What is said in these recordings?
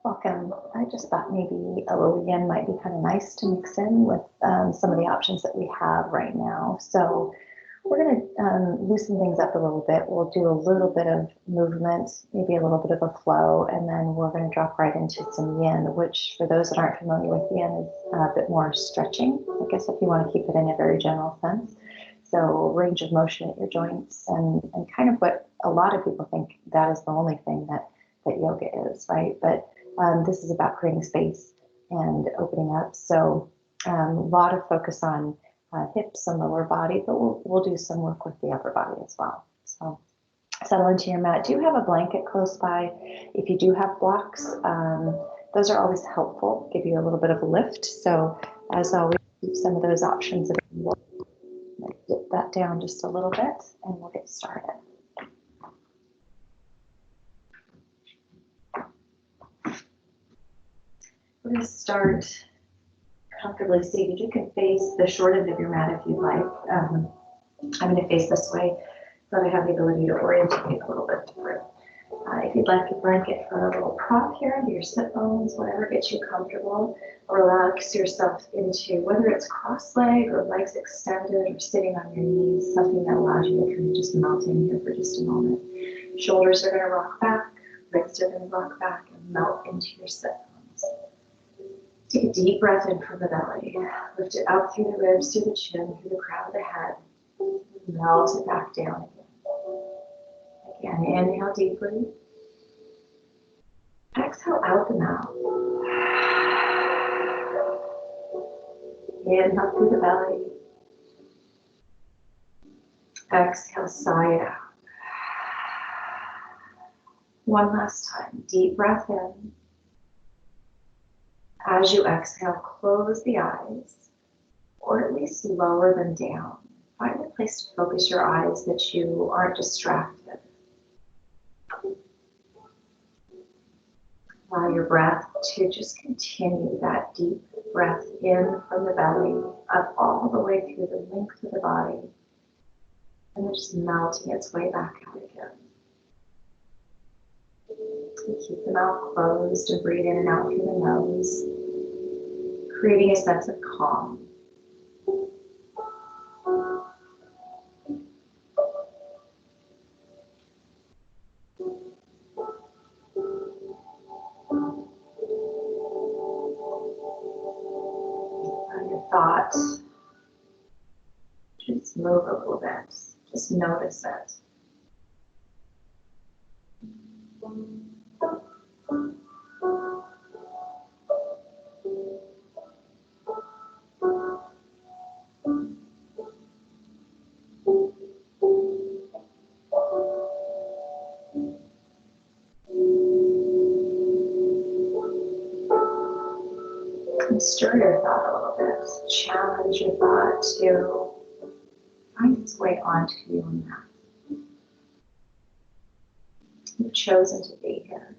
Welcome. I just thought maybe a little yin might be kind of nice to mix in with some of the options that we have right now. So we're going to loosen things up a little bit. We'll do a little bit of movement, maybe a little bit of a flow, and then we're going to drop right into some yin, which for those that aren't familiar with yin is a bit more stretching, I guess, if you want to keep it in a very general sense. So range of motion at your joints and kind of what a lot of people think that is the only thing that yoga is, right? But this is about creating space and opening up. So a lot of focus on hips and lower body, but we'll do some work with the upper body as well. So settle into your mat. Do you have a blanket close by? If you do have blocks, those are always helpful, give you a little bit of a lift. So as always, keep some of those options available. Dip that down just a little bit and we'll get started. We're going to start comfortably seated. You can face the short end of your mat if you'd like. I'm going to face this way so I have the ability to orientate a little bit different. If you'd like a blanket for a little prop here under your sit bones, whatever gets you comfortable, relax yourself into whether it's cross-legged or legs extended or sitting on your knees, something that allows you to kind of just melt in here for just a moment. Shoulders are going to rock back, ribs are going to rock back and melt into your sit bones. Take a deep breath in from the belly. Lift it up through the ribs, through the chin, through the crown of the head. Melt it back down again. Again, inhale deeply. Exhale out the mouth. Inhale through the belly. Exhale, sigh it out. One last time. Deep breath in. As you exhale, close the eyes, or at least lower them down. Find a place to focus your eyes that you aren't distracted. Allow your breath to just continue that deep breath in from the belly, up all the way through the length of the body, and then just melting its way back out again. And keep the mouth closed and breathe in and out through the nose, creating a sense of calm. Let your thoughts just move a little bit. Just notice it. And stir your thought a little bit. Challenge your thought to find its way onto your mat. You've chosen to be here.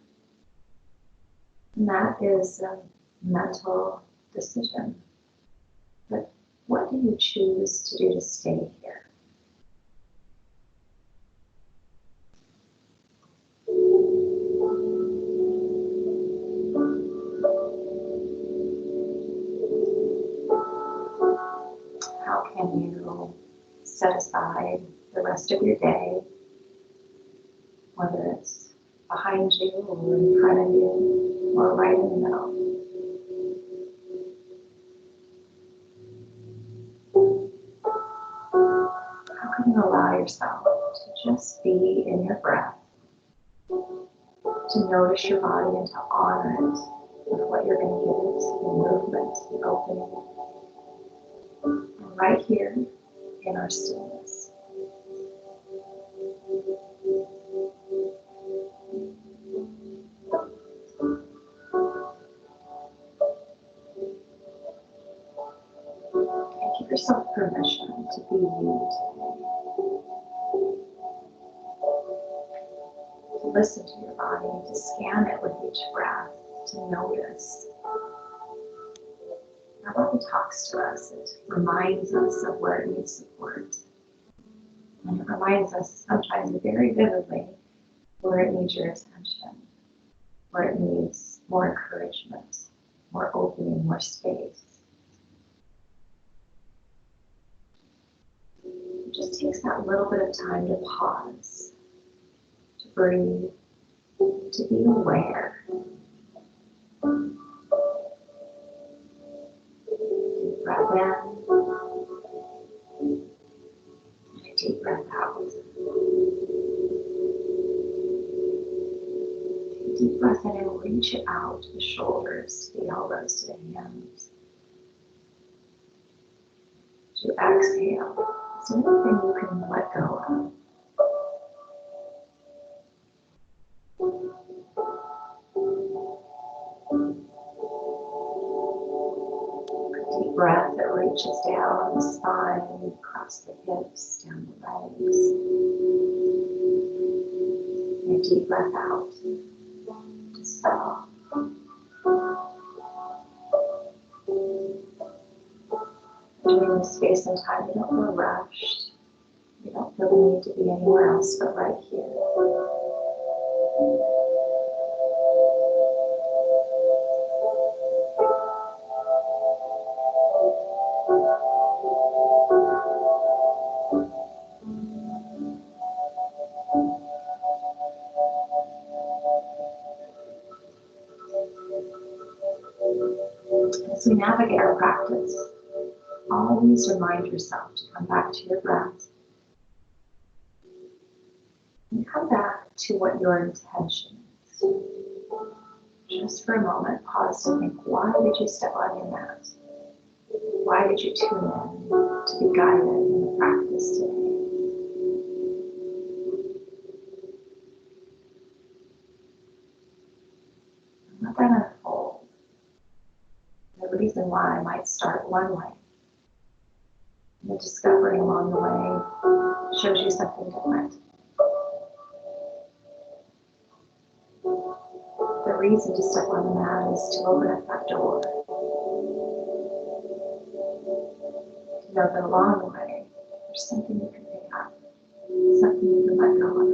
And that is a mental decision. But what do you choose to do to stay here? How can you set aside the rest of your day, whether it's behind you or in front of you or right in the middle? How can you allow yourself to just be in your breath, to notice your body and to honor it with what you're going to give it, the movement, the opening, and right here in our stillness. And give yourself permission to be you today. To listen to your body, to scan it with each breath, to notice. Our body talks to us. It reminds us of where it needs support. And it reminds us sometimes very vividly where it needs your attention, where it needs more encouragement, more opening, more space. It just takes that little bit of time to pause, to breathe, to be aware. Deep breath in, and a deep breath out. Take a deep breath in and reach it out to the shoulders, to the elbows, to the hands. To exhale, is there anything you can let go of? Deep breath that reaches down the spine, across the hips, down the legs. And a deep breath out. Dispel. During this space and time, you don't feel rushed. You don't feel the need to be anywhere else but right here. As we navigate our practice, always remind yourself to come back to your breath and come back to what your intention is. Just for a moment, pause to think, why did you step on your mat? Why did you tune in to be guided in the practice today? Let that unfold. The reason why might start one way. And the discovery along the way shows you something different. The reason to step on the mat is to open up that door. To know that along the way, there's something you can pick up, something you can let go of.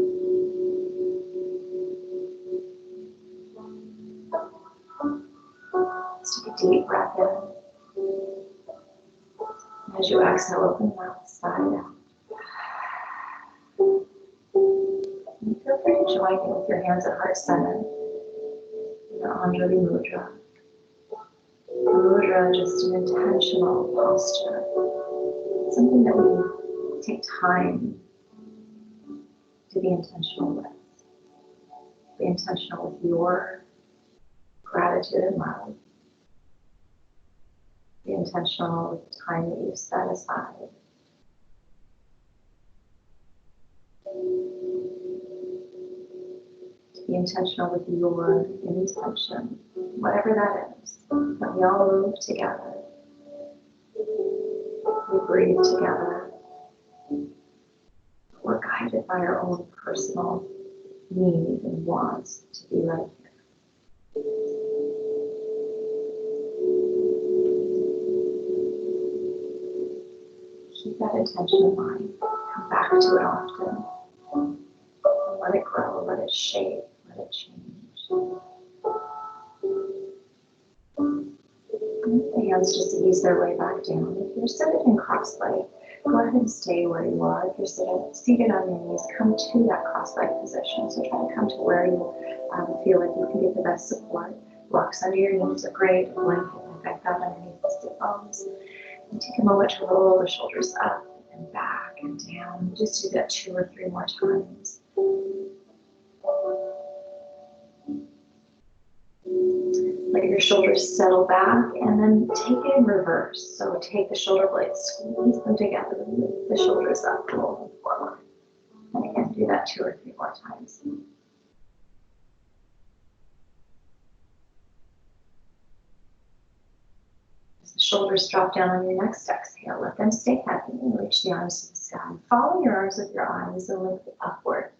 Let's take a deep breath in. And as you exhale, open the mouth side out. And feel free to join in with your hands at heart center. The Anjali Mudra. The mudra is just an intentional posture. Something that we take time to be intentional with. Be intentional with your gratitude and love. Be intentional with the time that you've set aside. Be intentional with your intention, whatever that is. That we all move together. We breathe together. We're guided by our own personal need and wants to be right here. Keep that intention in mind. Come back to it often. And let it grow, let it shape, let it change. And the hands just ease their way back down. If you're seated in cross-legged, go ahead and stay where you are. If you're seated on your knees, come to that cross-legged position. So try to come to where you feel like you can get the best support. Blocks under your knees are great. A blanket like that underneath the sit bones. And take a moment to roll the shoulders up and back and down. Just do that 2 or 3 more times. Let your shoulders settle back and then take it in reverse. So take the shoulder blades, squeeze them together, and lift the shoulders up, roll them forward. And again, do that 2 or 3 more times. As the shoulders drop down on your next exhale, let them stay heavy and reach the arms to the sky. Follow your arms with your eyes and lift it upward.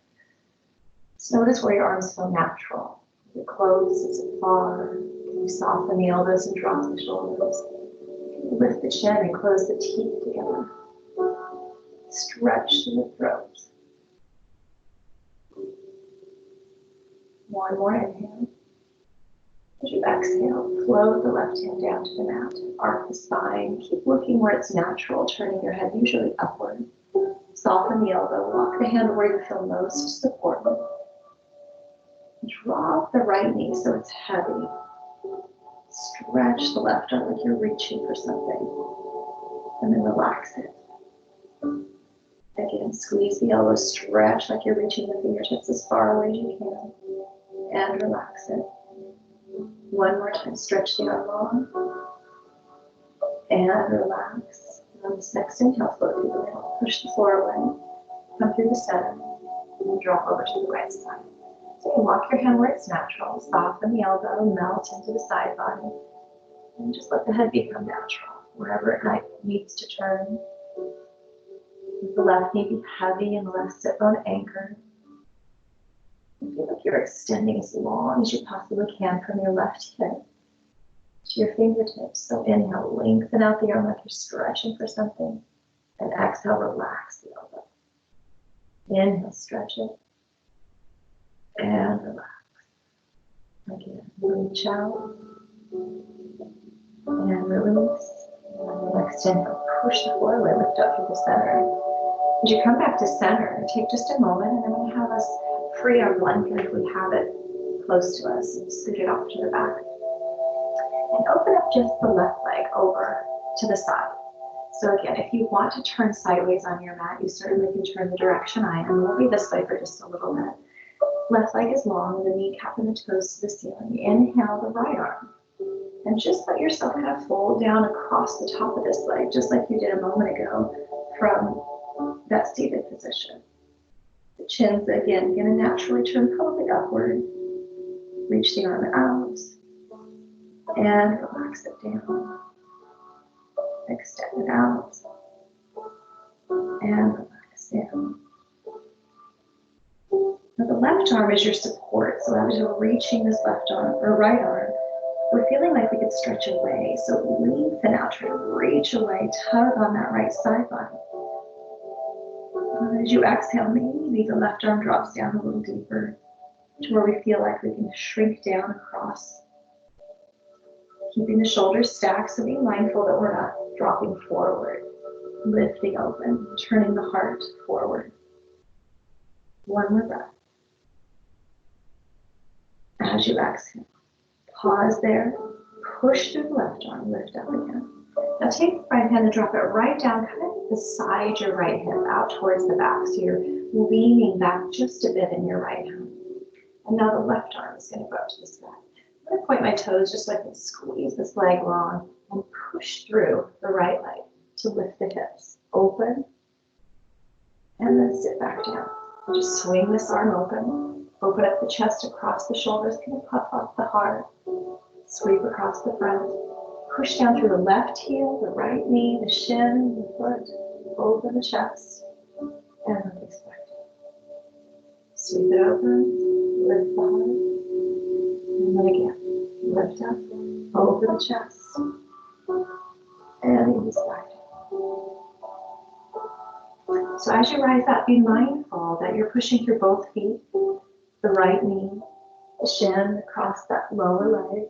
Just notice where your arms feel natural. Is it close? Is it far? Can you soften the elbows and drop the shoulders? Can you lift the chin and close the teeth together? Stretch through the throat. One more inhale. As exhale, float the left hand down to the mat. Arc the spine. Keep looking where it's natural, turning your head usually upward. Soften the elbow. Walk the hand where you feel most supported. Drop the right knee so it's heavy. Stretch the left arm like you're reaching for something. And then relax it. Again, squeeze the elbow, stretch like you're reaching the fingertips as far away as you can. And relax it. One more time, stretch the arm long. And relax. And on this next inhale, float through the middle. Push the floor away. Come through the center. And drop over to the right side. So you walk your hand where it's natural. Soften the elbow, melt into the side body. And just let the head become natural. Wherever it needs to turn. The left knee be heavy and the left sit bone anchored. You feel like you're extending as long as you possibly can from your left hip to your fingertips. So inhale, lengthen out the arm like you're stretching for something. And exhale, relax the elbow. Inhale, stretch it. And relax. Again, reach out. And release. And the next inhale, push the floor away, lift up through the center. As you come back to center, take just a moment, and I'm going to have us free our blanket if we have it close to us, and scoot it off to the back. And open up just the left leg over to the side. So again, if you want to turn sideways on your mat, you certainly can turn the direction I am. We'll be this way for just a little bit. Left leg is long, the kneecap and the toes to the ceiling. Inhale the right arm. And just let yourself kind of fold down across the top of this leg, just like you did a moment ago from that seated position. The chin's again going to naturally turn probably upward. Reach the arm out and relax it down. Extend it out and relax down. Now the left arm is your support, so as you're reaching this left arm or right arm, we're feeling like we could stretch away. So lengthen out, try to reach away, tug on that right side body. As you exhale, maybe the left arm drops down a little deeper to where we feel like we can shrink down across. Keeping the shoulders stacked, so be mindful that we're not dropping forward. Lifting open, turning the heart forward. One more breath. As you exhale, pause there, push through the left arm, lift up again. Now take the right hand and drop it right down, kind of beside your right hip, out towards the back. So you're leaning back just a bit in your right hand. And now the left arm is going to go up to the sky. I'm going to point my toes just so I can squeeze this leg long and push through the right leg to lift the hips. Open. And then sit back down. And just swing this arm open. Open up the chest across the shoulders, kind of puff up the heart. Sweep across the front. Push down through the left heel, the right knee, the shin, the foot. Open the chest. And release back down. Sweep it open. Lift the heart. And then again. Lift up. Open the chest. And release back down. So as you rise up, be mindful that you're pushing through both feet. The right knee, the shin across that lower leg.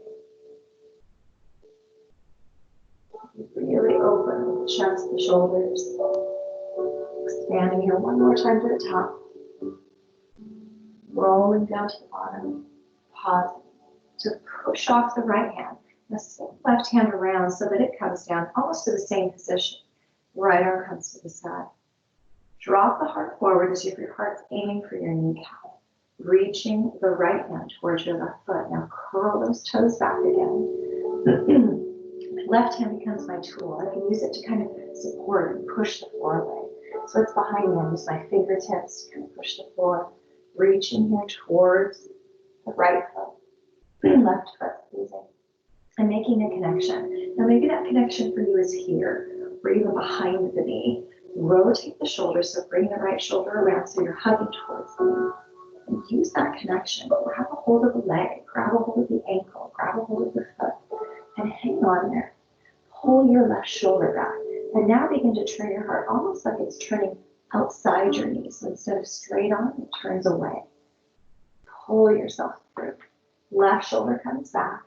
Really open the chest, the shoulders. Expanding here one more time to the top. Rolling down to the bottom. Pausing to push off the right hand. Now swing the left hand around so that it comes down almost to the same position. Right arm comes to the side. Drop the heart forward as if your heart's aiming for your kneecap. Reaching the right hand towards your left foot. Now curl those toes back again. Left hand becomes my tool. I can use it to kind of support and push the floor away. So it's behind me. I use my fingertips to kind of push the floor. Reaching here towards the right foot. Left foot, squeezing. And making a connection. Now maybe that connection for you is here, or even behind the knee. Rotate the shoulders, so bring the right shoulder around so you're hugging towards the knee. And use that connection. Grab a hold of the leg, grab a hold of the ankle, grab a hold of the foot, and hang on there. Pull your left shoulder back. And now begin to turn your heart almost like it's turning outside your knee. So instead of straight on, it turns away. Pull yourself through. Left shoulder comes back.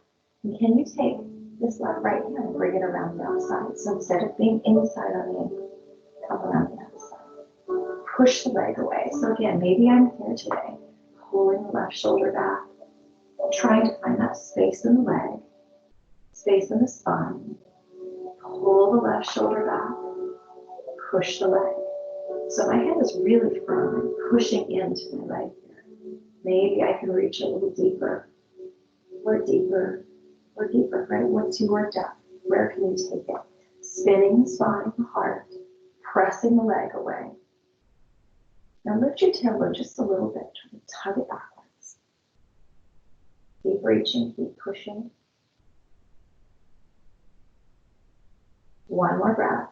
And can you take this left right hand and bring it around the outside? So instead of being inside on the ankle, come around the outside. Push the leg away. So again, maybe I'm here today, pulling the left shoulder back, trying to find that space in the leg, space in the spine. Pull the left shoulder back, push the leg. So my head is really firm and pushing into my leg here. Maybe I can reach a little deeper, or deeper, or deeper, right? What's your depth? Where can you take it? Spinning the spine, the heart, pressing the leg away. Now lift your tailbone just a little bit, try to tug it backwards. Keep reaching, keep pushing. One more breath.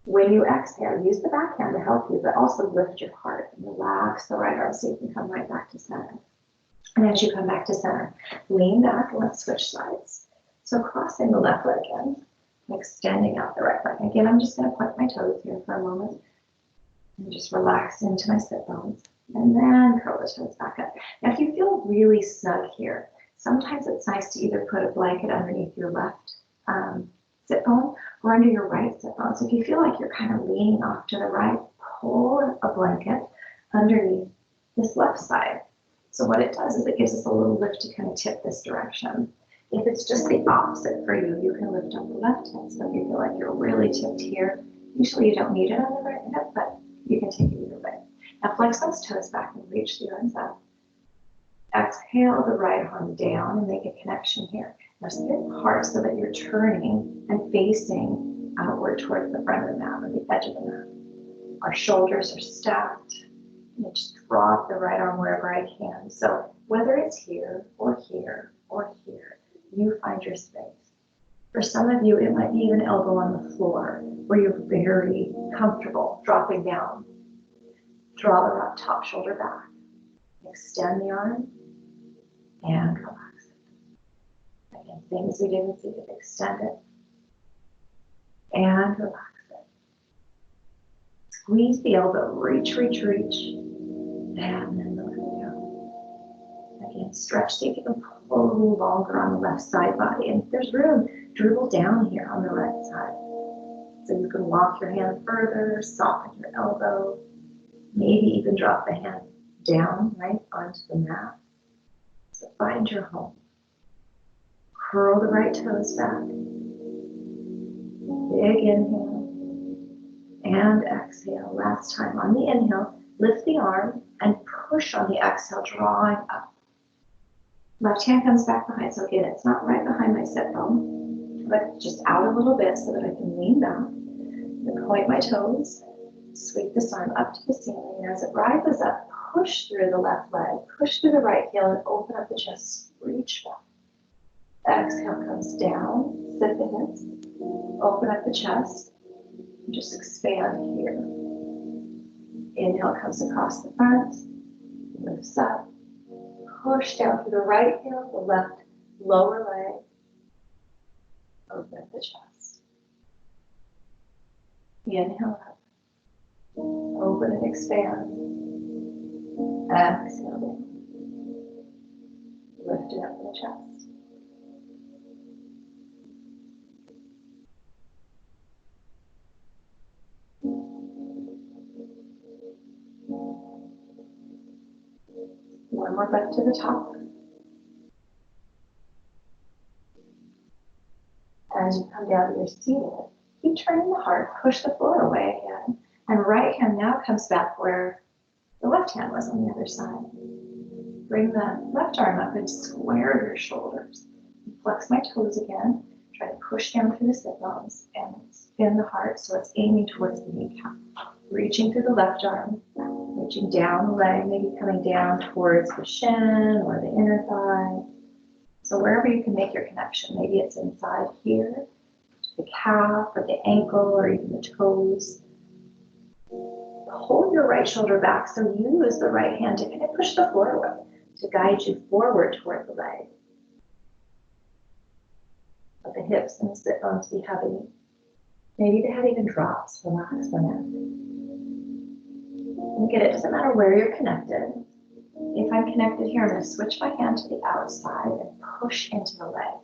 When you exhale, use the backhand to help you, but also lift your heart and relax the right arm so you can come right back to center. And as you come back to center, lean back and let's switch sides. So crossing the left leg in, extending out the right leg. Again, I'm just going to point my toes here for a moment and just relax into my sit bones and then curl the toes back up. Now, if you feel really snug here, sometimes it's nice to either put a blanket underneath your left sit bone or under your right sit bone. So if you feel like you're kind of leaning off to the right, pull a blanket underneath this left side. So what it does is it gives us a little lift to kind of tip this direction. If it's just the opposite for you, you can lift up the left hip. So if you feel like you're really tipped here, usually you don't need it on the right hip, but you can take it either way. Now flex those toes back and reach the arms up. Exhale the right arm down and make a connection here. Now spin hard so that you're turning and facing outward towards the front of the mat or the edge of the mat. Our shoulders are stacked. And just drop the right arm wherever I can. So whether it's here or here or here, you find your space. For some of you, it might be even elbow on the floor where you're very comfortable dropping down. Draw the top shoulder back. Extend the arm and relax it. Again, same as we did with seated. Extend it and relax it. Squeeze the elbow, reach, reach, reach, and then let it go. Again, stretch so you can pull a little longer on the left side body. And if there's room, dribble down here on the right side. So you can walk your hand further, soften your elbow, maybe even drop the hand down right onto the mat. So find your home. Curl the right toes back. Big inhale and exhale. Last time on the inhale, lift the arm and push on the exhale, drawing up. Left hand comes back behind. So again, it's not right behind my sit bone, but just out a little bit so that I can lean back. Then point my toes, sweep this arm up to the ceiling. And as it rises up, push through the left leg, push through the right heel and open up the chest, reach back. Exhale comes down, sit the hips, open up the chest, and just expand here. Inhale comes across the front, lifts up, push down through the right heel, the left lower leg, open up the chest. Inhale up, open and expand. Exhale down, lift it up in the chest. One more breath to the top. As you come down to your seated, keep turning the heart, push the floor away again, and right hand now comes back where the left hand was on the other side. Bring the left arm up and square your shoulders. Flex my toes again. Try to push down through the sit bones and spin the heart so it's aiming towards the kneecap. Reaching through the left arm, reaching down the leg, maybe coming down towards the shin or the inner thigh. So wherever you can make your connection, maybe it's inside here, the calf or the ankle or even the toes. Hold your right shoulder back, so use the right hand to kind of push the floor away to guide you forward toward the leg. Let the hips and the sit bones be heavy. Maybe the head even drops, relax the neck. And again, it doesn't matter where you're connected. If I'm connected here, I'm going to switch my hand to the outside and push into the leg.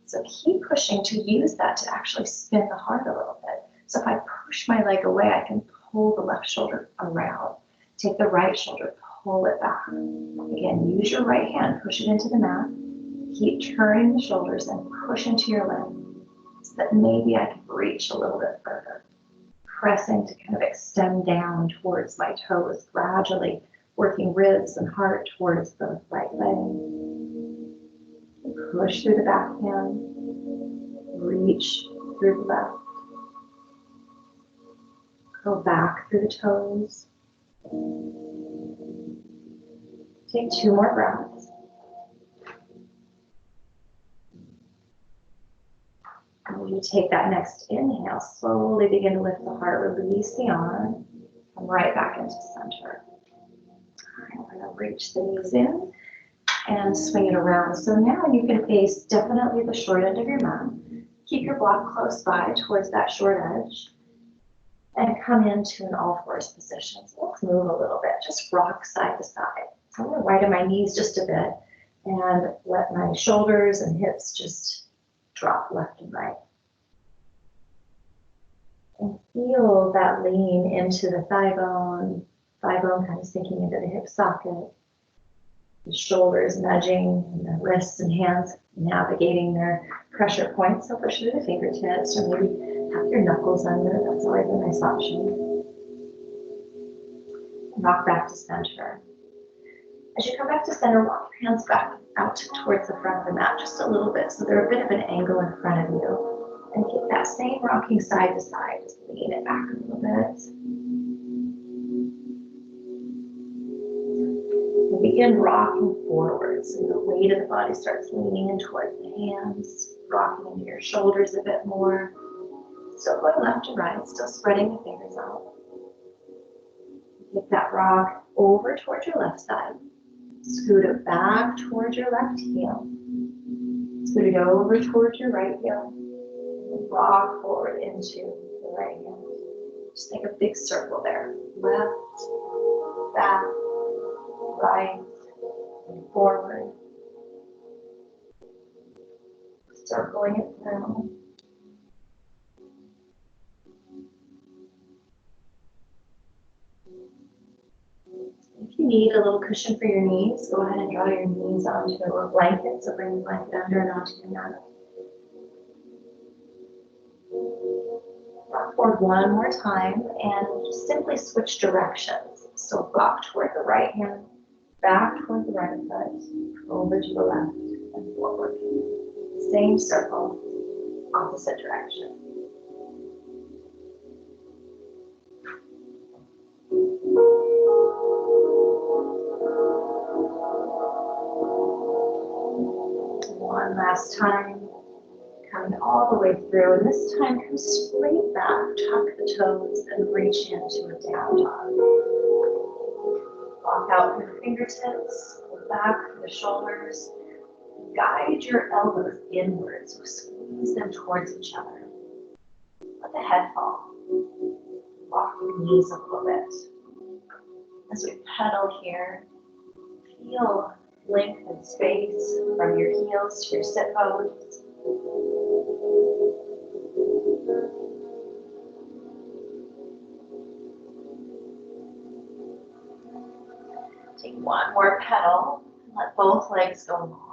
So keep pushing to use that to actually spin the heart a little bit. So if I push my leg away, I can pull the left shoulder around. Take the right shoulder, pull it back. Again, use your right hand, push it into the mat. Keep turning the shoulders and push into your leg so that maybe I can reach a little bit further. Pressing to kind of extend down towards my toes, gradually working ribs and heart towards the right leg. Push through the back hand, reach through the left. Go back through the toes. Take 2 more breaths. And when you take that next inhale, slowly begin to lift the heart, release the arm, come right back into center. All right, we're going to reach the knees in and swing it around. So now you can face definitely the short end of your mat. Keep your block close by towards that short edge and come into an all fours position. So let's move a little bit, just rock side to side. So I'm going to widen my knees just a bit and let my shoulders and hips just drop left and right. And feel that lean into the thigh bone kind of sinking into the hip socket. The shoulders nudging, and the wrists and hands navigating their pressure points. So push through the fingertips, or maybe have your knuckles under. That's always a nice option. Rock back to center. As you come back to center, walk your hands back out towards the front of the mat just a little bit, so they're a bit of an angle in front of you. And keep that same rocking side to side. Just lean it back a little bit. Begin rocking forward, so the weight of the body starts leaning in towards the hands, rocking into your shoulders a bit more. Still going left to right, still spreading the fingers out. Take that rock over towards your left side. Scoot it back towards your left heel. Scoot it over towards your right heel. And rock forward into the right heel. Just make a big circle there. Left, back, right, and forward. Circling it through. If you need a little cushion for your knees, go ahead and draw your knees onto a blanket. So bring the blanket under and onto your mat. Rock forward one more time and just simply switch directions. So rock toward the right hand, back toward the right foot, over to the left and forward. Same circle, opposite direction. One last time, coming all the way through, and this time come straight back, tuck the toes, and reach into a down dog. Walk out through the fingertips, go back through the shoulders. Guide your elbows inwards, so squeeze them towards each other. Let the head fall. Walk your knees a little bit. As we pedal here, feel length and space from your heels to your sit bones. Take one more pedal and let both legs go long.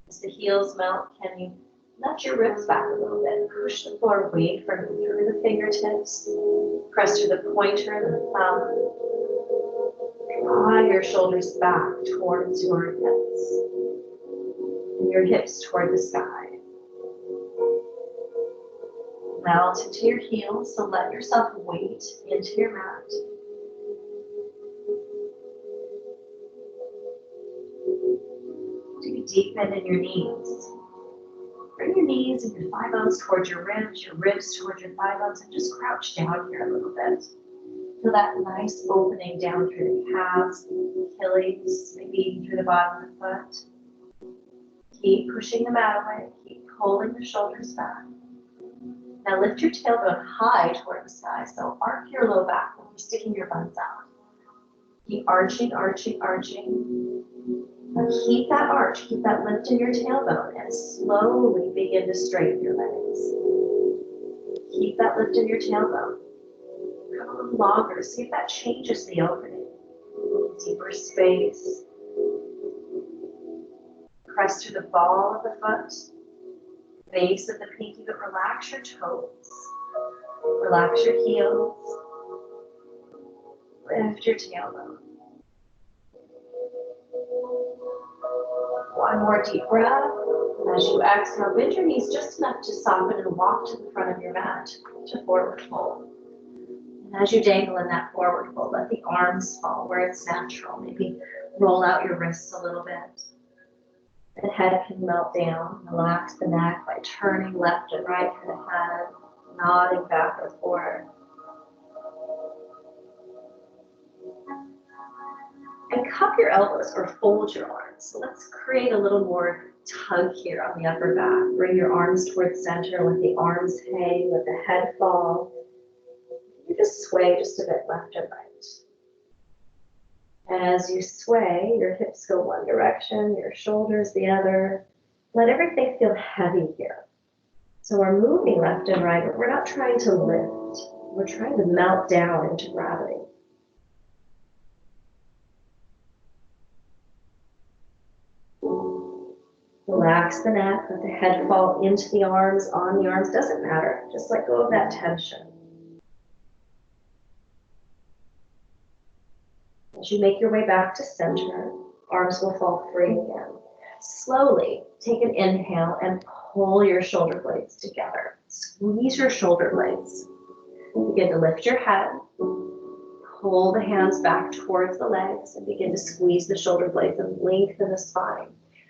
As the heels melt, can you nudge your ribs back a little bit? Push the floor away from you through the fingertips. Press through the pointer and the thumb. Draw your shoulders back towards your hips. And your hips toward the sky. Melt into your heels, so let yourself weight into your mat. Take a deep bend in your knees. Bring your knees and your thigh bones towards your ribs towards your thigh bones, and just crouch down here a little bit. Feel that nice opening down through the calves, Achilles, maybe even through the bottom of the foot. Keep pushing the mat away. Keep pulling the shoulders back. Now lift your tailbone high toward the sky, so arc your low back when you're sticking your buns out. Keep arching, arching, arching. Keep that arch, keep that lift in your tailbone, and slowly begin to straighten your legs. Keep that lift in your tailbone. Come a little longer, see if that changes the opening. Deeper space. Press through the ball of the foot, base of the pinky, but relax your toes. Relax your heels. Lift your tailbone. One more deep breath. As you exhale, bend your knees just enough to soften and walk to the front of your mat to forward fold. And as you dangle in that forward fold, let the arms fall where it's natural. Maybe roll out your wrists a little bit. The head can melt down. Relax the neck by turning left and right for the head, nodding back or forward. And cup your elbows or fold your arms. So let's create a little more tug here on the upper back. Bring your arms towards center, let the arms hang, let the head fall. You just sway just a bit left and right. As you sway, your hips go one direction, your shoulders the other. Let everything feel heavy here. So we're moving left and right, but we're not trying to lift. We're trying to melt down into gravity. Relax the neck, let the head fall into the arms, on the arms, doesn't matter. Just let go of that tension. As you make your way back to center, arms will fall free again. Slowly take an inhale and pull your shoulder blades together. Squeeze your shoulder blades. Begin to lift your head. Pull the hands back towards the legs and begin to squeeze the shoulder blades and lengthen the spine.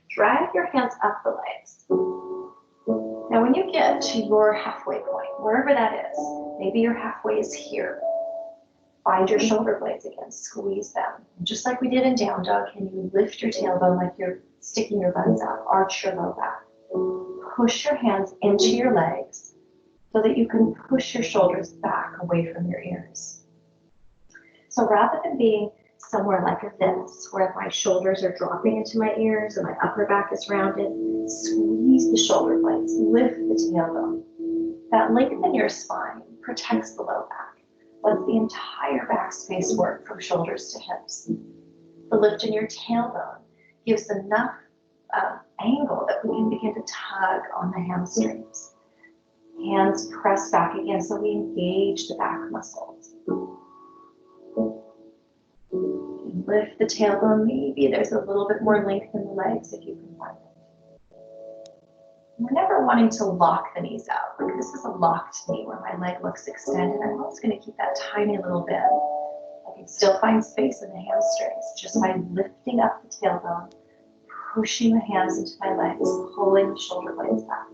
Drag your hands up the legs. Now when you get to your halfway point, wherever that is, maybe your halfway is here, find your shoulder blades again, squeeze them. And just like we did in down dog, can you lift your tailbone like you're sticking your buns out, arch your low back. Push your hands into your legs so that you can push your shoulders back away from your ears. So rather than being somewhere like this, where my shoulders are dropping into my ears and my upper back is rounded, squeeze the shoulder blades, lift the tailbone. That length in your spine protects the low back. Lets the entire back space work from shoulders to hips. The lift in your tailbone gives enough angle that we can begin to tug on the hamstrings. Hands press back again so we engage the back muscles. Lift the tailbone, maybe there's a little bit more length in the legs if you can find it. We're never wanting to lock the knees out. Like this is a locked knee where my leg looks extended. I'm always going to keep that tiny little bend. I can still find space in the hamstrings just by lifting up the tailbone, pushing the hands into my legs, pulling the shoulder blades back.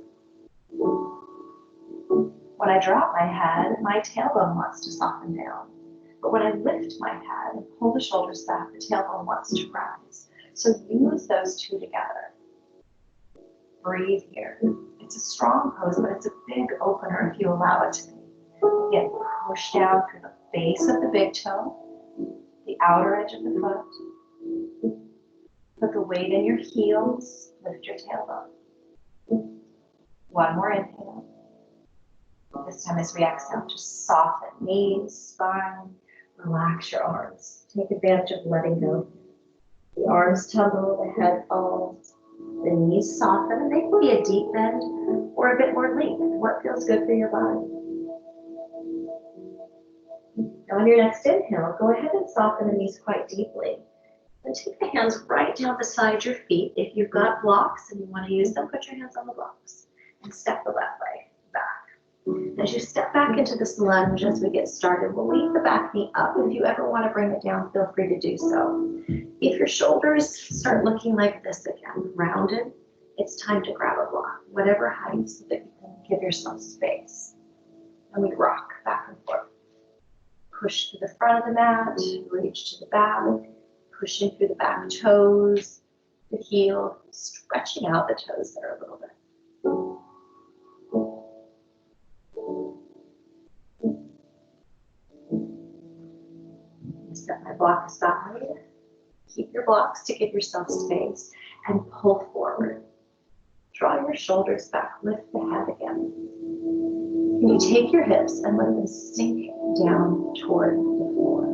When I drop my head, my tailbone wants to soften down. But when I lift my head and pull the shoulders back, the tailbone wants to rise. So use those two together. Breathe here. It's a strong pose, but it's a big opener if you allow it to be. Again, push down through the base of the big toe, the outer edge of the foot. Put the weight in your heels, lift your tailbone. One more inhale. This time as we exhale, just soften knees, spine, relax your arms. Take advantage of letting go. The arms tumble, the head falls, the knees soften, and they can be a deep bend or a bit more length. What feels good for your body? Now on your next inhale, go ahead and soften the knees quite deeply. And take the hands right down beside your feet. If you've got blocks and you want to use them, put your hands on the blocks and step the left leg back. As you step back into this lunge as we get started, we'll leave the back knee up. If you ever want to bring it down, feel free to do so. If your shoulders start looking like this again, rounded, it's time to grab a block, whatever height, so that you can give yourself space. And we rock back and forth. Push to the front of the mat, reach to the back, pushing through the back toes, the heel, stretching out the toes there a little bit. step my block aside. Keep your blocks to give yourself space and pull forward. Draw your shoulders back, lift the head again. Can you take your hips and let them sink down toward the floor?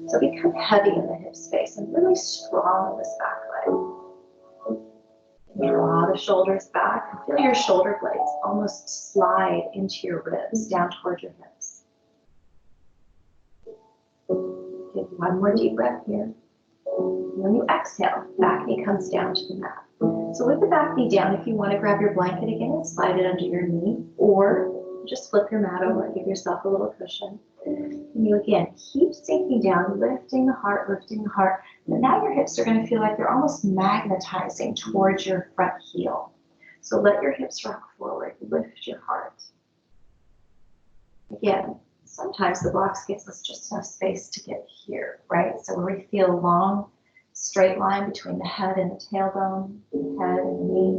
So become heavy in the hip space and really strong in this back leg. Draw the shoulders back and feel your shoulder blades almost slide into your ribs, down toward your hips. Take one more deep breath here. When you exhale, back knee comes down to the mat. So with the back knee down, if you want to grab your blanket again and slide it under your knee, or just flip your mat over and give yourself a little cushion. And you again keep sinking down, lifting the heart, and now your hips are going to feel like they're almost magnetizing towards your front heel. So let your hips rock forward, lift your heart. Again, sometimes the blocks gives us just enough space to get here, right? So where we feel a long, straight line between the head and the tailbone, head and the knee.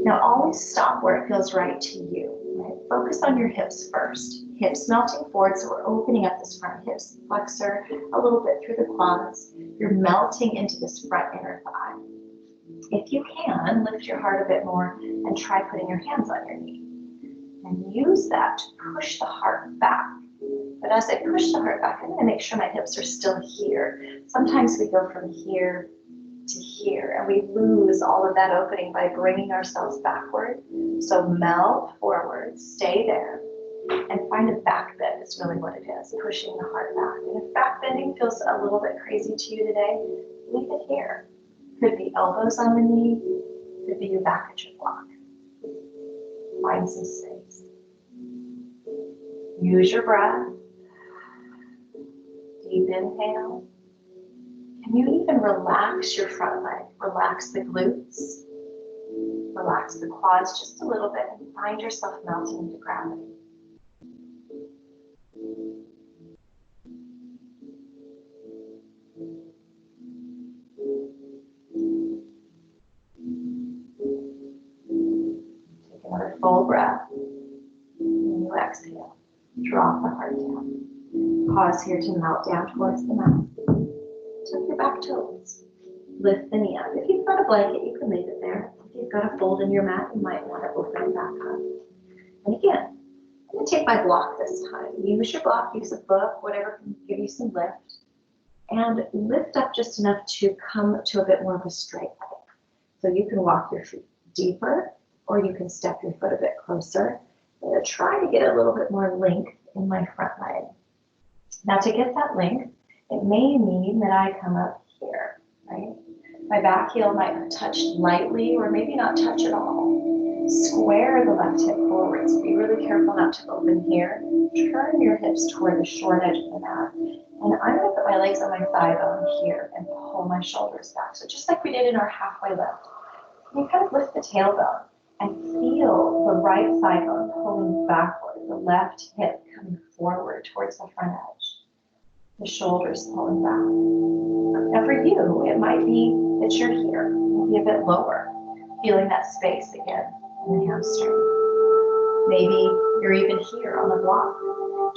Now always stop where it feels right to you, right? Focus on your hips first. Hips melting forward, so we're opening up this front hip flexor a little bit through the quads. You're melting into this front inner thigh. If you can, lift your heart a bit more and try putting your hands on your knee. And use that to push the heart back. But as I push the heart back, I'm going to make sure my hips are still here. Sometimes we go from here to here, and we lose all of that opening by bringing ourselves backward. So melt forward, stay there, and find a back bend is really what it is, pushing the heart back. And if back bending feels a little bit crazy to you today, leave it here. Could be elbows on the knee, could be your back at your block. Find some space. Use your breath. Deep inhale. Can you even relax your front leg? Relax the glutes. Relax the quads just a little bit and find yourself melting into gravity. Take another full breath. And you exhale. Drop the heart down. Pause here to melt down towards the mat. Tuck your back toes. Lift the knee up. If you've got a blanket, you can leave it there. If you've got a fold in your mat, you might want to open it back up. And again, I'm going to take my block this time. Use your block, use a book, whatever can give you some lift. And lift up just enough to come to a bit more of a straight leg. So you can walk your feet deeper, or you can step your foot a bit closer. I'm going to try to get a little bit more length in my front leg. Now to get that length, it may mean that I come up here, right? My back heel might touch lightly or maybe not touch at all. Square the left hip forward, so be really careful not to open here. Turn your hips toward the short edge of the mat. And I'm going to put my legs on my thigh bone here and pull my shoulders back. So just like we did in our halfway lift, you kind of lift the tailbone and feel the right thigh bone pulling backward, the left hip coming forward towards the front edge. The shoulders pulling back. Now for you, it might be that you're here, maybe a bit lower, feeling that space again in the hamstring. Maybe you're even here on the block.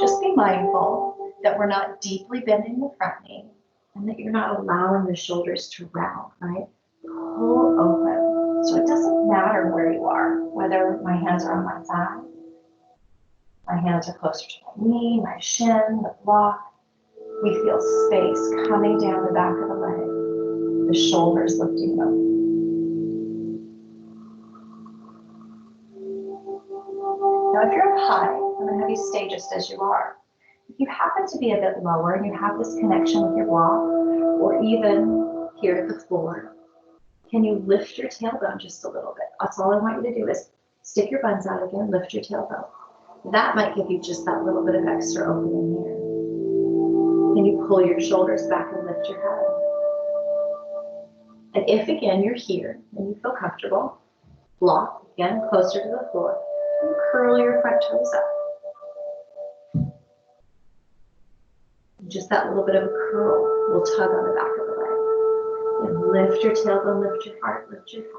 Just be mindful that we're not deeply bending the front knee and that you're not allowing the shoulders to round, right? Pull open. So it doesn't matter where you are, whether my hands are on my thigh, my hands are closer to my knee, my shin, the block. We feel space coming down the back of the leg, the shoulders lifting up. Now, if you're up high, I'm going to have you stay just as you are. If you happen to be a bit lower and you have this connection with your block, or even here at the floor, can you lift your tailbone just a little bit? That's all I want you to do is stick your buns out again, lift your tailbone. That might give you just that little bit of extra opening here. Can you pull your shoulders back and lift your head? And if again you're here and you feel comfortable, block again closer to the floor and curl your front toes up. Just that little bit of a curl will tug on the back of the leg. And lift your tailbone, lift your heart, lift your head.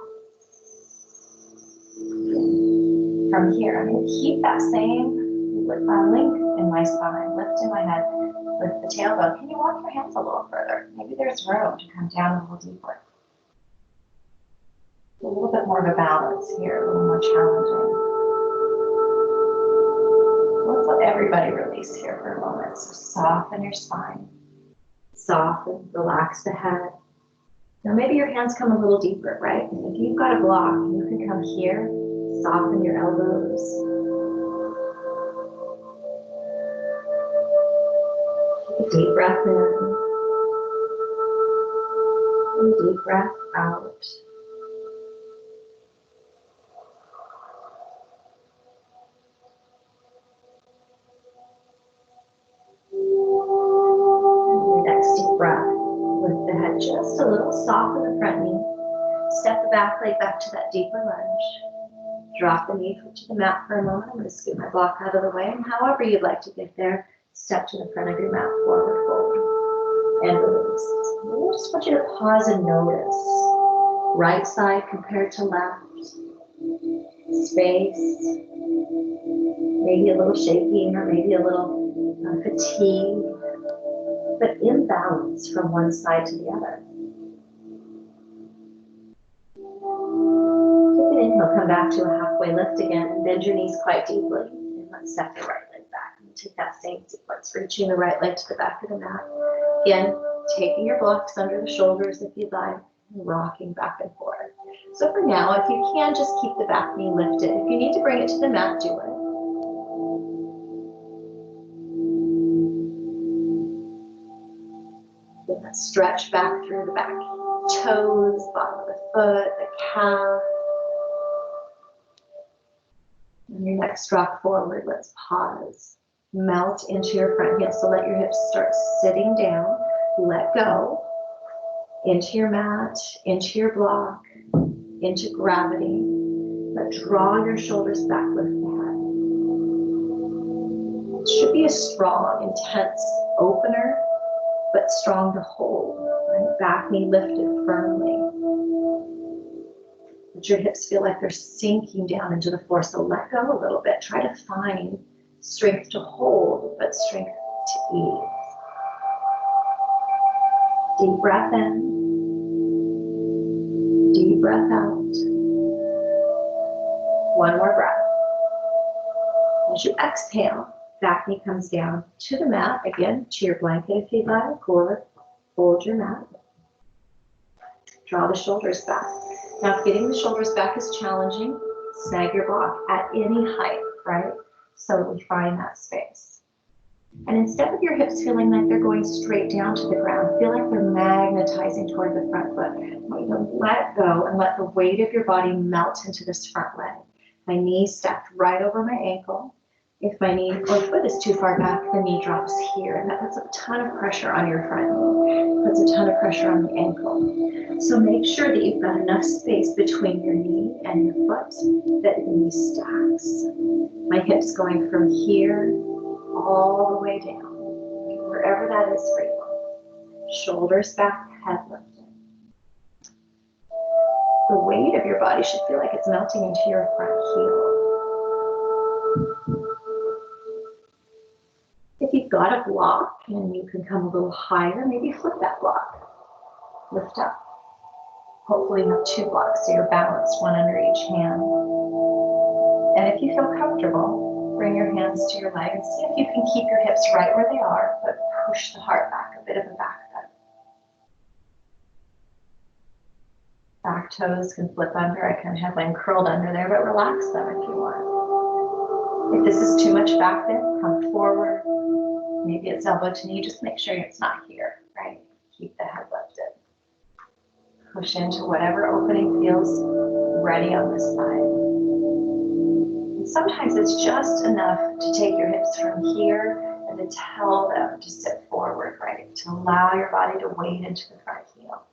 From here, I'm going to keep that same length in my spine, lift in my head, lift the tailbone. Can you walk your hands a little further? Maybe there's room to come down a little deeper. A little bit more of a balance here, a little more challenging. Let's let everybody release here for a moment. So soften your spine. Soften, relax the head. Now maybe your hands come a little deeper, right? If you've got a block, you can come here, soften your elbows. Take a deep breath in. And a deep breath out. Deep breath. Lift the head just a little, soften the front knee. Step the back leg back to that deeper lunge. Drop the knee to the mat for a moment. I'm going to scoot my block out of the way. And however you'd like to get there, step to the front of your mat, forward fold. And release. I just want you to pause and notice. Right side compared to left. Space. Maybe a little shaking or maybe a little fatigue. But imbalance from one side to the other. Take an inhale, come back to a halfway lift again, and bend your knees quite deeply. And let's step the right leg back. And take that same sequence, reaching the right leg to the back of the mat. Again, taking your blocks under the shoulders if you'd like, and rocking back and forth. So for now, if you can, just keep the back knee lifted. If you need to bring it to the mat, do it. Stretch back through the back toes, bottom of the foot, the calf. And your next rock forward, let's pause. Melt into your front heel. So let your hips start sitting down. Let go. Into your mat, into your block, into gravity. But draw your shoulders back, lift the head. It should be a strong, intense opener, but strong to hold, right? Back knee lifted firmly. Let your hips feel like they're sinking down into the floor, so let go a little bit. Try to find strength to hold, but strength to ease. Deep breath in. Deep breath out. One more breath. As you exhale, back knee comes down to the mat, again, to your blanket if you'd like, or fold your mat. Draw the shoulders back. Now, if getting the shoulders back is challenging, snag your block at any height, right? So we find that space. And instead of your hips feeling like they're going straight down to the ground, feel like they're magnetizing toward the front foot. Let go and let the weight of your body melt into this front leg. My knee stacked right over my ankle. If my knee or foot is too far back, the knee drops here, and that puts a ton of pressure on your front knee, puts a ton of pressure on the ankle. So make sure that you've got enough space between your knee and your foot that the knee stacks. My hips going from here all the way down, wherever that is for you. Shoulders back, head lifted. The weight of your body should feel like it's melting into your front heel. If you've got a block and you can come a little higher, maybe flip that block. Lift up. Hopefully you have two blocks so you're balanced, one under each hand. And if you feel comfortable, bring your hands to your leg and see if you can keep your hips right where they are, but push the heart back, a bit of a back bend. Back toes can flip under. I kind of have mine curled under there, but relax them if you want. If this is too much back bend, come forward. Maybe it's elbow to knee. Just make sure it's not here, right? Keep the head lifted. Push into whatever opening feels ready on this side. And sometimes it's just enough to take your hips from here and to tell them to sit forward, right? To allow your body to weight into the front heel.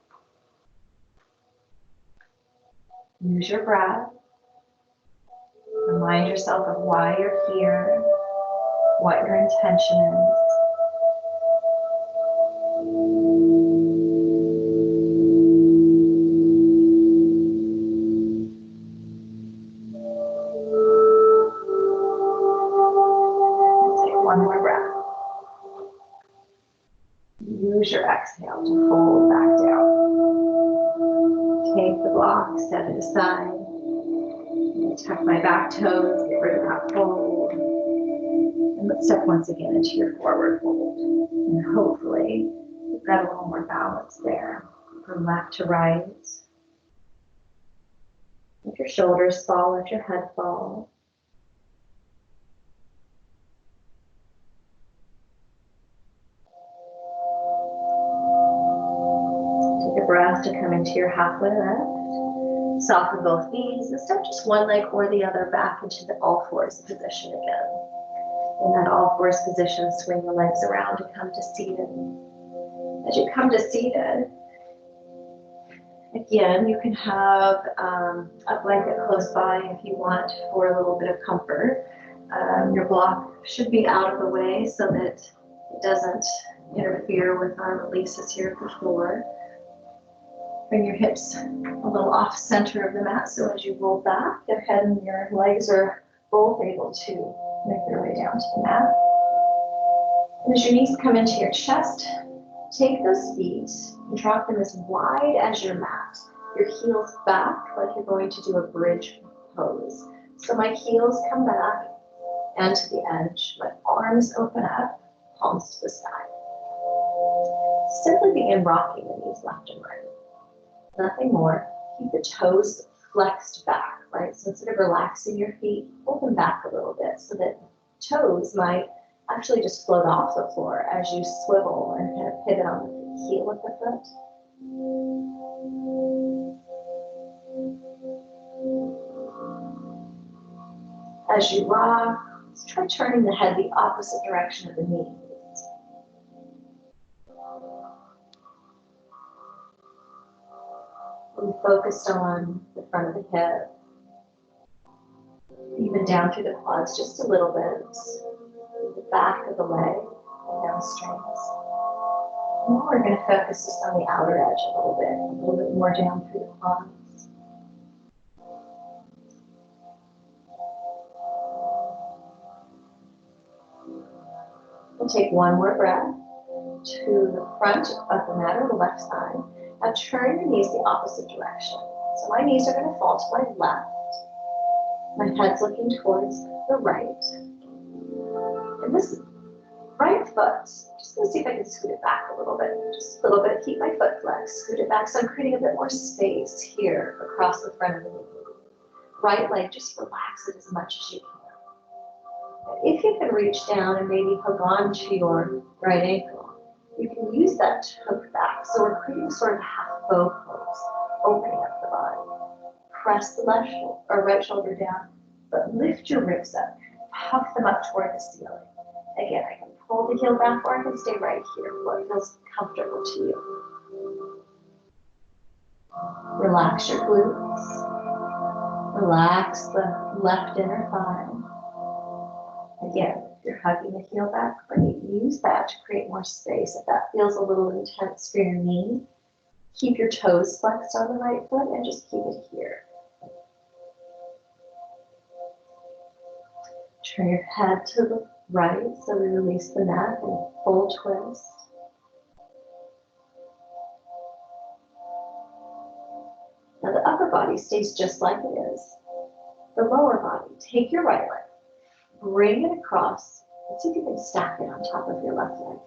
Use your breath. Remind yourself of why you're here, what your intention is. Use your exhale to fold back down. Take the block, set it aside. Tuck my back toes, get rid of that fold. And let's step once again into your forward fold. And hopefully, you've got a little more balance there. From left to right. Let your shoulders fall, let your head fall. Take a breath to come into your halfway lift. Soften both knees and step just one leg or the other back into the all fours position again. In that all fours position, swing the legs around to come to seated. As you come to seated, again, you can have a blanket close by if you want for a little bit of comfort. Your block should be out of the way so that it doesn't interfere with our releases here at the floor. Bring your hips a little off center of the mat, so as you roll back, your head and your legs are both able to make their way down to the mat. And as your knees come into your chest, take those feet and drop them as wide as your mat. Your heels back like you're going to do a bridge pose. So my heels come back and to the edge. My arms open up, palms to the sky. Simply begin rocking the knees left and right. Nothing more. Keep the toes flexed back, right? So instead of relaxing your feet, pull them back a little bit so that toes might actually just float off the floor as you swivel and kind of pivot on the heel of the foot. As you rock, let's try turning the head the opposite direction of the knees. We focused on the front of the hip, even down through the quads just a little bit, the back of the leg, and hamstrings. And now we're going to focus just on the outer edge a little bit more down through the quads. We'll take one more breath to the front of the mat or the left side. Now turn your knees the opposite direction. So my knees are going to fall to my left. My head's looking towards the right. And this right foot, just going to see if I can scoot it back a little bit. Just a little bit, keep my foot flexed, scoot it back. So I'm creating a bit more space here across the front of the knee. Right leg, just relax it as much as you can. If you can reach down and maybe hook on to your right ankle, you can use that to hook back. So we're creating sort of half bow pose, opening up the body. Press the left or right shoulder down, but lift your ribs up. Puff them up toward the ceiling. Again, I can pull the heel back or I can stay right here, what feels comfortable to you. Relax your glutes. Relax the left inner thigh. Again, if you're hugging the heel back, great. Use that to create more space. If that feels a little intense for your knee, keep your toes flexed on the right foot and just keep it here. Turn your head to the right so we release the neck and full twist. Now the upper body stays just like it is. The lower body, take your right leg, bring it across. Let's see if you can stack it on top of your left leg.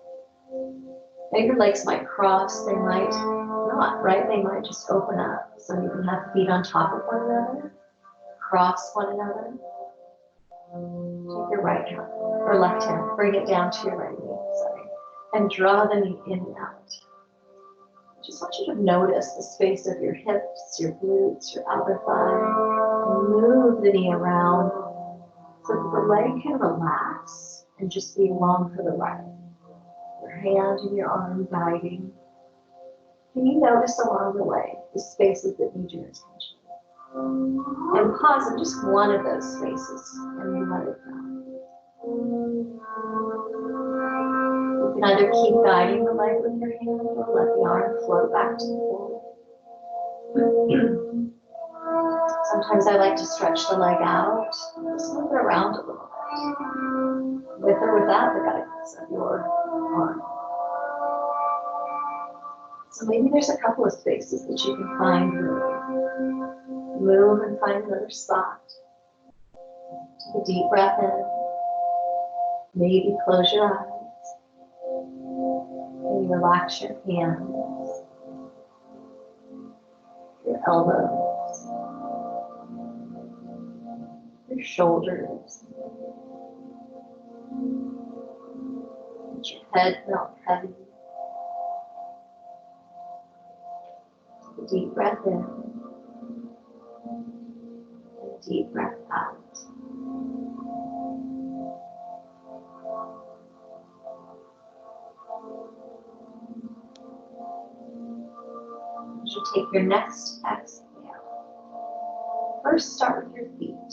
Now your legs might cross, they might not, right? They might just open up. So you can have feet on top of one another, cross one another. Take your right hand or left hand, bring it down to your right knee, and draw the knee in and out. I just want you to notice the space of your hips, your glutes, your outer thigh. Move the knee around so that the leg can relax and just be long for the ride. Your hand and your arm guiding. Can you notice along the way the spaces that need your attention? And pause in just one of those spaces and then let it go. You can either keep guiding the leg with your hand or let the arm float back to the floor. Sometimes I like to stretch the leg out, just move it around a little bit. With or without the guidance of your arm. So maybe there's a couple of spaces that you can find room. Move and find another spot. Take a deep breath in. Maybe close your eyes. Maybe relax your hands, your elbows, your shoulders. Let your head melt heavy. Take a deep breath in and a deep breath out. As you take your next exhale, first start with your feet.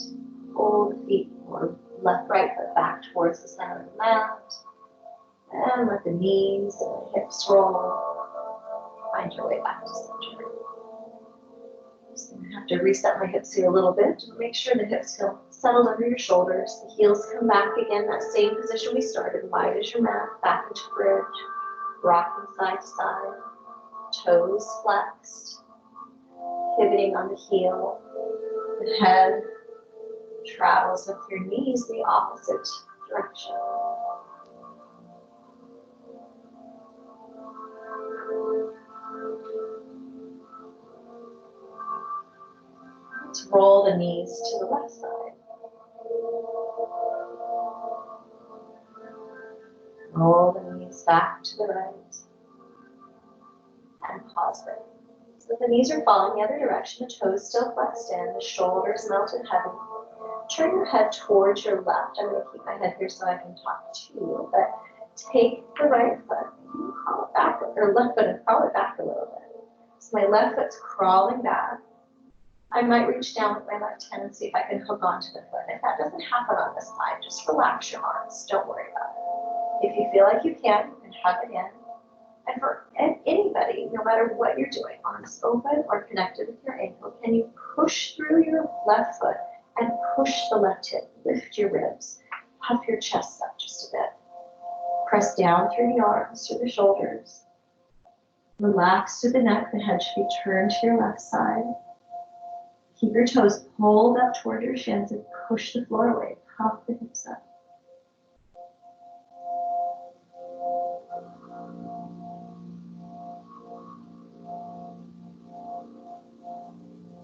Pull the feet or left, right foot back towards the center of the mat. And let the knees and the hips roll. Find your way back to center. Just going to have to reset my hips here a little bit to make sure the hips feel settled under your shoulders. The heels come back again, that same position we started, wide as your mat, back into bridge, rocking side to side, toes flexed, pivoting on the heel. The head travels with your knees the opposite direction. Let's roll the knees to the left side. Roll the knees back to the right. And pause there. So the knees are falling the other direction, the toes still flexed in, the shoulders melted heavy. Turn your head towards your left. I'm going to keep my head here so I can talk to you, but take the right foot and crawl it back, or left foot and crawl it back a little bit. So my left foot's crawling back. I might reach down with my left hand and see if I can hook onto the foot. If that doesn't happen on this side, just relax your arms. Don't worry about it. If you feel like you can hug it in. And for anybody, no matter what you're doing, arms open or connected with your ankle, can you push through your left foot and push the left hip? Lift your ribs. Puff your chest up just a bit. Press down through the arms, through the shoulders. Relax through the neck. The head should be turned to your left side. Keep your toes pulled up toward your shins and push the floor away. Puff the hips up.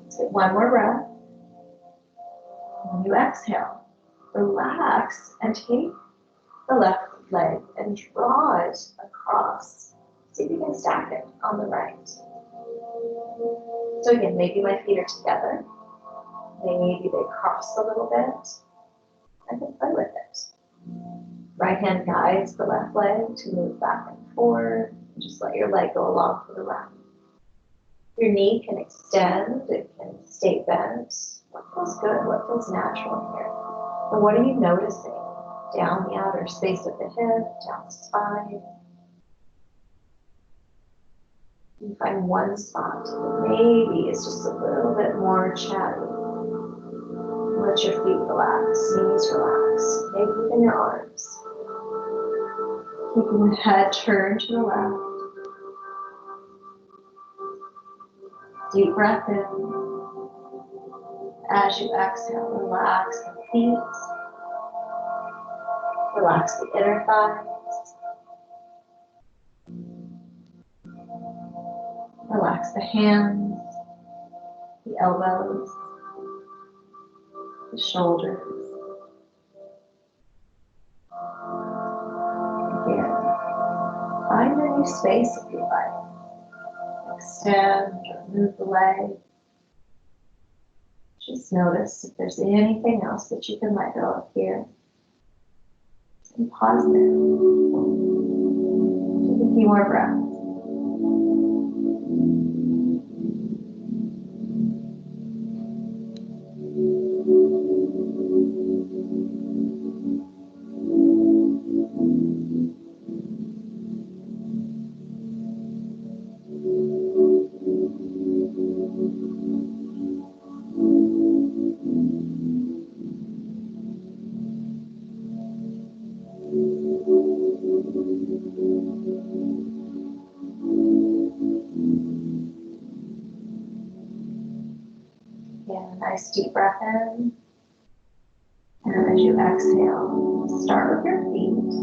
Let's get one more breath. When you exhale, relax and take the left leg and draw it across. See if you can stack it on the right. So again, maybe my feet are together. Maybe they cross a little bit. I can play with it. Right hand guides the left leg to move back and forth. Just let your leg go along for the ride. Your knee can extend, it can stay bent. What feels good? What feels natural here? And what are you noticing? Down the outer space of the hip, down the spine. You find one spot that maybe is just a little bit more chatty. Let your feet relax, knees relax, maybe even your arms. Keeping the head turned to the left. Deep breath in. As you exhale, relax the feet. Relax the inner thighs. Relax the hands, the elbows, the shoulders. Again, find a new space if you like. Extend or move the leg. Just notice if there's anything else that you can let go of here. And pause there. Take a few more breaths. Nice deep breath in. And as you exhale, start with your feet.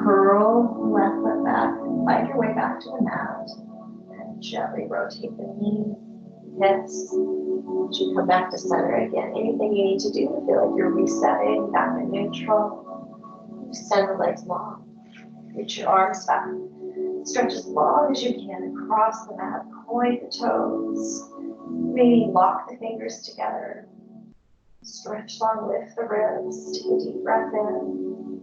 Curl the left foot back. Find your way back to the mat. And gently rotate the knees, hips. As you come back to center again, anything you need to do to feel like you're resetting, back to neutral. Extend the legs long. Reach your arms back. Stretch as long as you can across the mat. Point the toes. Maybe lock the fingers together. Stretch long, lift the ribs. Take a deep breath in.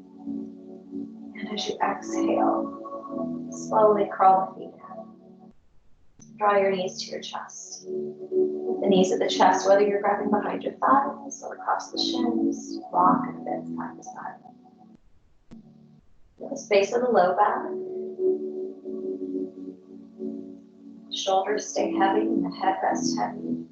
And as you exhale, slowly crawl the feet in. Draw your knees to your chest. The knees at the chest, whether you're grabbing behind your thighs or across the shins, rock and bend side to side. Feel the space of the low back. Shoulders stay heavy and the head rests heavy.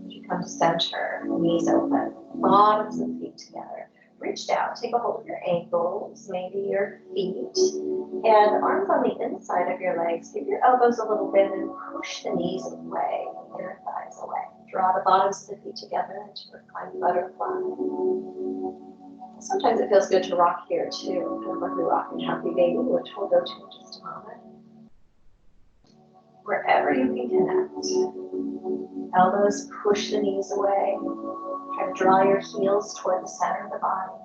As you come to center, knees open, bottoms of feet together. Reach down, take a hold of your ankles, maybe your feet, and arms on the inside of your legs. Give your elbows a little bend and push the knees away, inner thighs away. Draw the bottoms of the feet together into reclined butterfly. Sometimes it feels good to rock here too, kind of like we rock in Happy Baby, which we'll go to in just a moment. Wherever you can connect. Elbows push the knees away. Try to draw your heels toward the center of the body.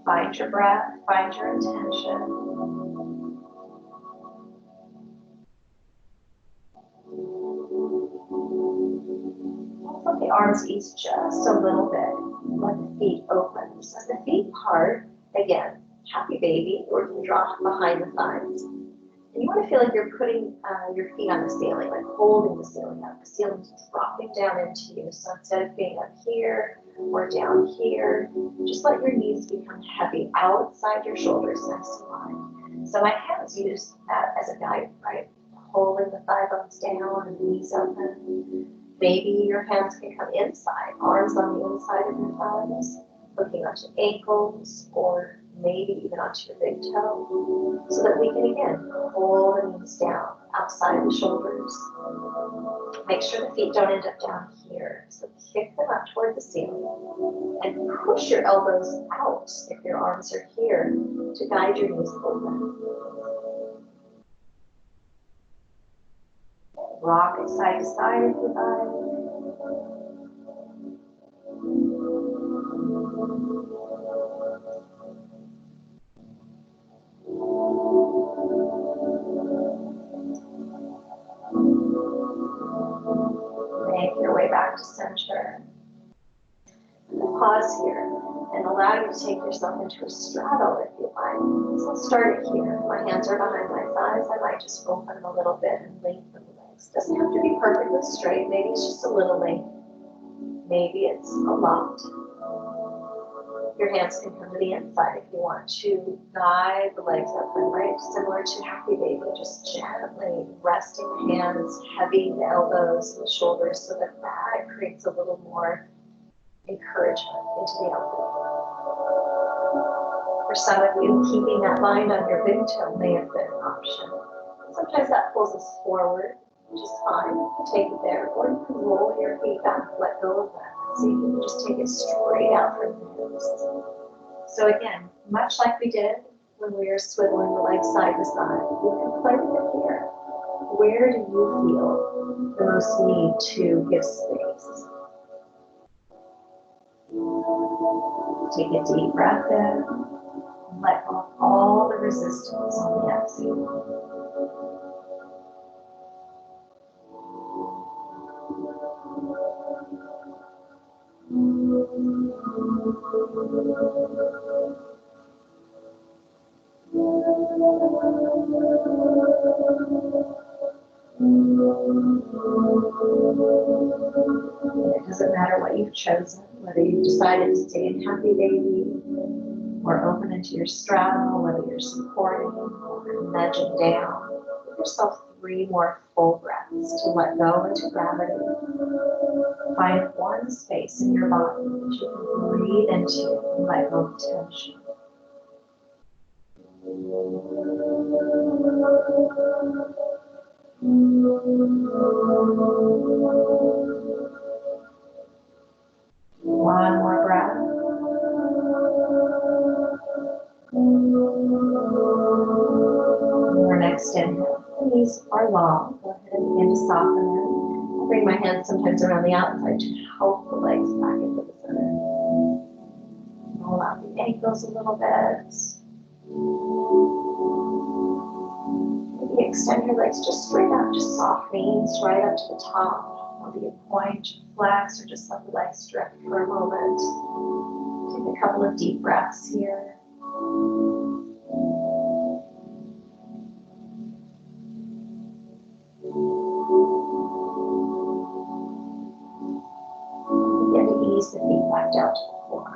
Find your breath, find your intention. Let the arms ease just a little bit. Let the feet open. So as the feet part, again, Happy Baby, or you can draw behind the thighs. And you want to feel like you're putting your feet on the ceiling, like holding the ceiling up. The ceiling's dropping down into you. So instead of being up here or down here, just let your knees become heavy outside your shoulders, nice and wide. So my hands use that as a guide, right? Holding the thigh bones down and knees open. Maybe your hands can come inside, arms on the inside of your thighs, looking onto ankles, or maybe even onto your big toe, so that we can, again, pull the knees down outside the shoulders. Make sure the feet don't end up down here. So kick them up toward the ceiling and push your elbows out if your arms are here to guide your knees open. Rock it side to side if you like. Make your way back to center. And pause here and allow you to take yourself into a straddle if you like. So I'll start it here. My hands are behind my thighs. I might just open them a little bit and lengthen the legs. Doesn't have to be perfectly straight. Maybe it's just a little length. Maybe it's a lot. Your hands can come to the inside if you want to guide the legs open, right? Similar to Happy Baby, just gently resting the hands, heavy the elbows and the shoulders so that that creates a little more encouragement into the elbow. For some of you, keeping that bind on your big toe may have been an option. Sometimes that pulls us forward, which is fine. You can take it there, or you can roll your feet back, let go of that. So you can just take it straight out from the hips. So again, much like we did when we were swiveling the legs side to side, you can play with it here. Where do you feel the most need to give space? Take a deep breath in and let go of all the resistance on the exhale. It doesn't matter what you've chosen, whether you've decided to stay in Happy Baby or open into your straddle, whether you're supporting or nudging down. Give yourself 3 more full breaths to let go into gravity. Find one space in your body that you can breathe into and let go of tension. One more breath. Your next inhale. These are long. Go ahead and begin to soften them. I bring my hands sometimes around the outside to help the legs back into the center. Roll out the ankles a little bit. Maybe extend your legs just straight up, just soft knees right up to the top. Maybe a point, flex, or just let the legs drift for a moment. Take a couple of deep breaths here. Begin to ease the feet back down to the floor.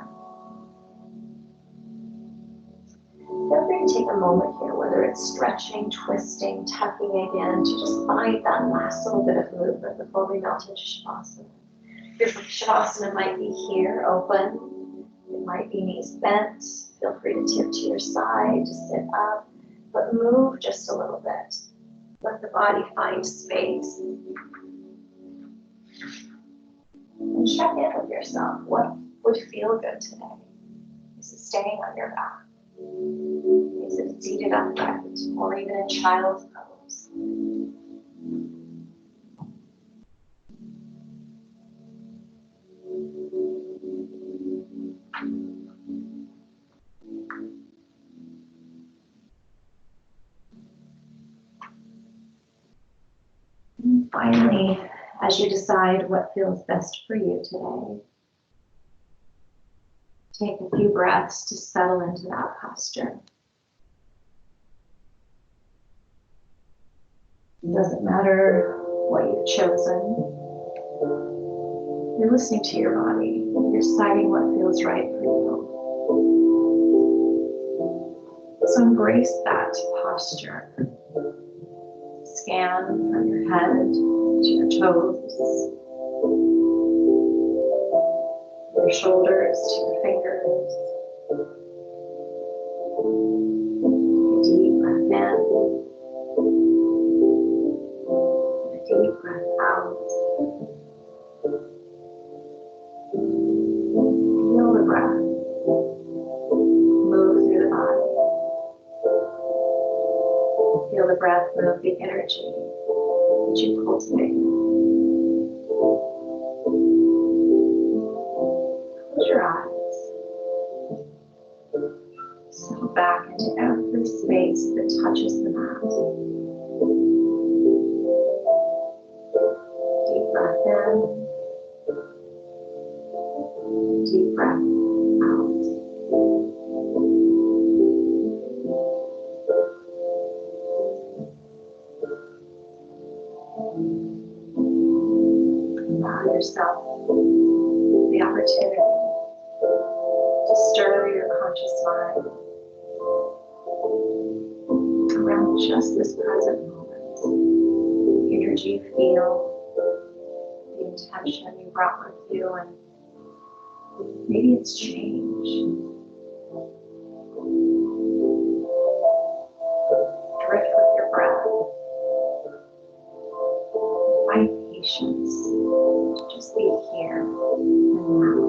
Feel free to take a moment here, whether it's stretching, twisting, tucking again, to just find that last little bit of movement before we melt into Shavasana. Your Shavasana might be here, open. It might be knees bent. Feel free to tip to your side, to sit up, but move just a little bit. Let the body find space. And check in with yourself. What would feel good today? Is it staying on your back? Is it seated upright or even in child's pose? And finally, as you decide what feels best for you today, take a few breaths to settle into that posture. It doesn't matter what you've chosen. You're listening to your body. You're deciding what feels right for you. So embrace that posture. Scan from your head to your toes, your shoulders to your fingers. A deep breath in, a deep breath out. Feel the breath move through the body. Feel the breath move the energy that you cultivate. Close your eyes. Settle back into every space that touches the mat. Deep breath in. Deep breath out. Allow yourself the opportunity to stir your conscious mind around just this present moment. The energy you feel, the intention you brought with you, and maybe it's change. Drift with your breath. Find patience to just be here and now.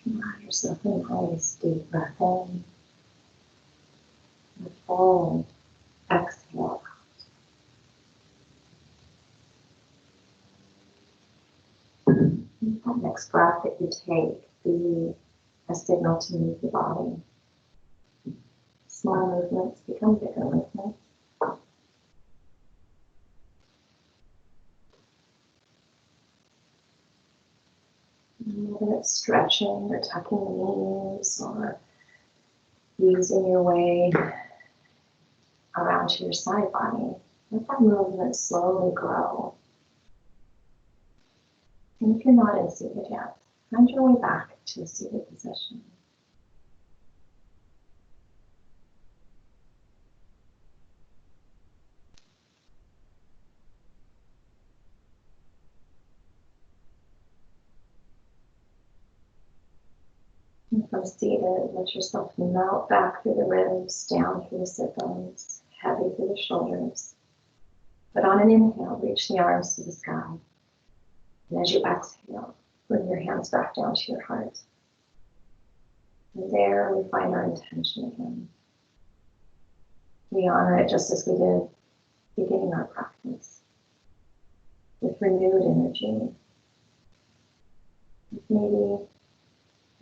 Allow yourself a nice deep breath in, and a full exhale. That next breath that you take be a signal to move the body. Small movements become bigger movements. Whether it's stretching or tucking the knees or using your way around to your side body, let that movement slowly grow. And if you're not in seated yet, find your way back to a seated position. And from seated, let yourself melt back through the ribs, down through the sit bones, heavy through the shoulders. But on an inhale, reach the arms to the sky. And as you exhale, bring your hands back down to your heart. And there we find our intention again. We honor it just as we did beginning our practice, with renewed energy, with maybe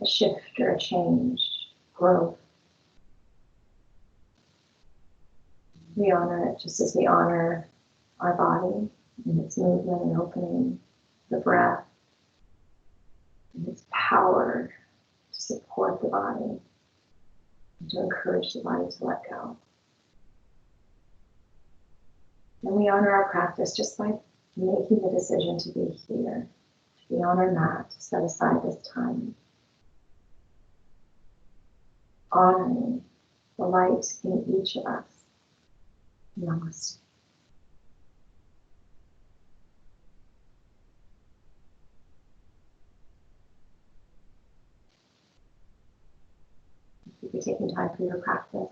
a shift or a change, growth. We honor it just as we honor our body and its movement and opening, the breath and its power to support the body and to encourage the body to let go. And we honor our practice just by making the decision to be here, to be on our mat, to set aside this time, honoring the light in each of us. Namaste. Keep taking time for your practice.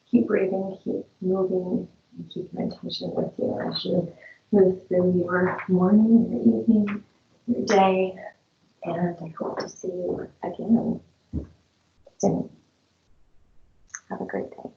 Keep breathing, keep moving, and keep your intention with you as you move through your morning, your evening, your day. And I hope to see you again soon. Have a great day.